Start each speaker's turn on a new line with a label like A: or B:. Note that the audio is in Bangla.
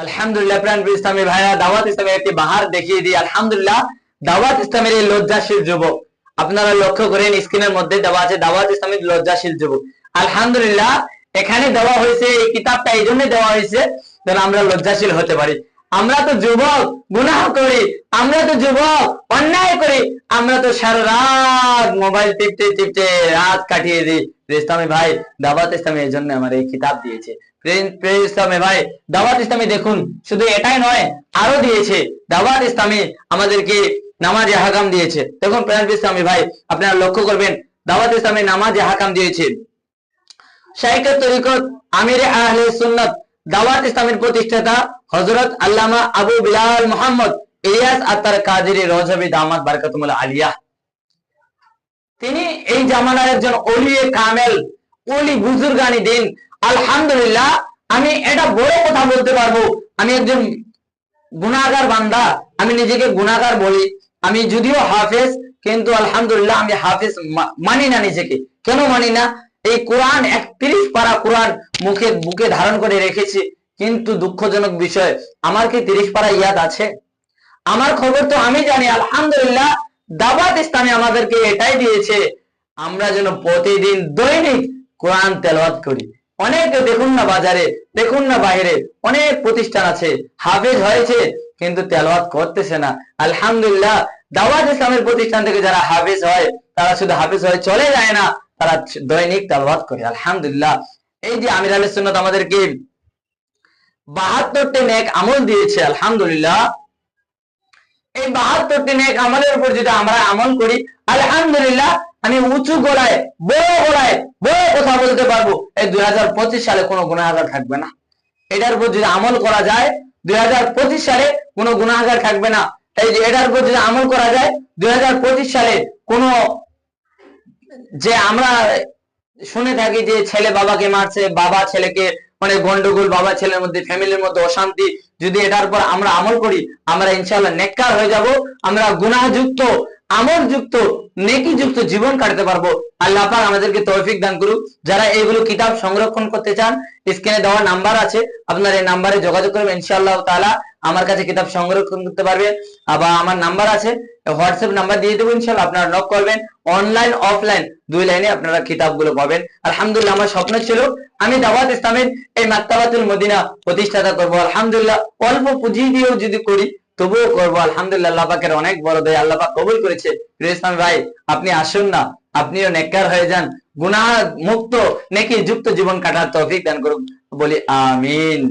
A: আলহামদুলিল্লাহ প্রাণ ইসলামী ভাইরা, দাওয়াত ইসলামের একটি বাহার দেখিয়ে দিই। আলহামদুলিল্লাহ, দাওয়াত ইসলামের এই লজ্জাশীল যুবক, আপনারা লক্ষ্য করেন স্ক্রিনের মধ্যে দেওয়া আছে দাওয়াত ইসলামের লজ্জাশীল যুবক। আলহামদুলিল্লাহ, এখানে দেওয়া হয়েছে, এই কিতাবটা এই জন্য দেওয়া হয়েছে যেন আমরা লজ্জাশীল হতে পারি। আমরা তো যুবক, গুনাহ করি, আমরা তো যুবক, অন্যায় করি, আমরা তো সারা রাত মোবাইল টিপতে টিপতে রাত কাটিয়ে দিই। ইসলামী ভাই, দাওয়াত ইসলামী এই জন্য আমার এই কিতাব দিয়েছে। ইসলামী ভাই, দাওয়াত ইসলামী দেখুন, শুধু এটাই নয়, আরো দিয়েছে। দাওয়াত ইসলামী আমাদেরকে নামাজে হাকাম দিয়েছে। দেখুন প্রাণ ইসলামী ভাই, আপনারা লক্ষ্য করবেন, দাওয়াত ইসলামী নামাজে হাকাম দিয়েছে। শাইখুত তরিকত আমিরে আহলে সুন্নাত দাওয়াত ইসলামের প্রতিষ্ঠাতা হযরত আল্লামা আবু বিলাল মুহাম্মদ ইলিয়াস আত্তার কাদেরী রজবী দামাত বারাকাতুল আলিয়া, তিনি এই জামানার একজন ওলিয়ে কামেল, ওলি বুজুর্গানি দিন। আলহামদুলিল্লাহ, আমি এটা বড় কথা বলতে পারবো, আমি একজন গুনাহগার বান্দা, আমি নিজেকে গুনাহগার বলি। আমি যদিও হাফেজ, কিন্তু আলহামদুলিল্লাহ আমি হাফেজ মানি না নিজেকে। কেন মানি না? এই কোরআন 31 পারা কোরআন বুকে ধারণ করে রেখেছি, কিন্তু দুঃখজনক বিষয়, আমার কি 30 পারা ইয়াদ আছে? আমার খবর তো আমি জানি। আলহামদুলিল্লাহ, দাওয়াত ইসলামী আমাদেরকে এটাই দিয়েছে, আমরা যেন প্রতিদিন দৈনিক কোরআন তেলাওয়াত করি। অনেকে দেখুন না বাজারে, দেখুন না বাইরে, অনেক প্রতিষ্ঠান আছে, হাফেজ হয়েছে কিন্তু তেলাওয়াত করতেছে না। আলহামদুলিল্লাহ, দাওয়াত ইসলামের প্রতিষ্ঠান থেকে যারা হাফেজ হয়, তারা শুধু হাফেজ হয়ে চলে যায় না, তারা দৈনিক তেলাওয়াত করে। আলহামদুলিল্লাহ, এই যে আমির আহলে সুন্নাত আমাদেরকে 72টি নেক আমল দিয়েছে। আলহামদুলিল্লাহ, এই 72টি নেক আমলের উপর যদি আমরা আমল করি, আলহামদুলিল্লাহ, আমি উঁচু গলায় বড় কথা বলতে পারবো, এই 2025 সালে কোনো গুনাহগার থাকবে না। এটার উপর যদি আমল করা যায়, 2025 সালে কোনো গুনাহগার থাকবে না। এই যে এটার উপর যদি আমল করা যায়, 2025 সালে কোনো, যে আমরা শুনে থাকি যে ছেলে বাবাকে মারছে, বাবা ছেলেকে, মানে গন্ডগোল বাবা ছেলের মধ্যে, ফ্যামিলির মধ্যে অশান্তি, যদি এটার উপর আমরা আমল করি, আমরা ইনশাআল্লাহ নেককার হয়ে যাব, আমরা গুনাহযুক্ত, আমলযুক্ত, নেকিযুক্ত জীবন কাটাতে পারবো। আল্লাহ পাক আমাদেরকে তৌফিক দান করুক। যারা এইগুলো কিতাব সংরক্ষণ করতে চান, স্ক্রিনে দেওয়া নাম্বার আছে, আপনারা এই নাম্বারে যোগাযোগ করবেন, ইনশাআল্লাহ তাআলা আমার কাছে কিতাব সংরক্ষণ করতে পারবেন। আবার আমার নাম্বার আছে, হোয়াটসঅ্যাপ নাম্বার দিয়ে দেবো, ইনশাআল্লাহ আপনারা নক করবেন, অনলাইন অফলাইন দুই লাইনে আপনারা কিতাবগুলো পাবেন। আলহামদুলিল্লাহ, আমার স্বপ্ন ছিল আমি দাওয়াত ইসলামের এই মাকতাবাতুল মদিনা প্রতিষ্ঠাতা করব। আলহামদুলিল্লাহ, অল্প পুঁজি দিয়েও যদি করি তবুও করবো। আলহামদুলিল্লাহ, আল্লাহ পাকের অনেক বড় দয়া, আল্লাহ পাক কবুল করেছে। ইসলাম ভাই, আপনি আসুন না, আপনিও নেককার হয়ে যান, গুনাহ মুক্ত নেকি যুক্ত জীবন কাটার তৌফিক দান করুন, বলি আমিন।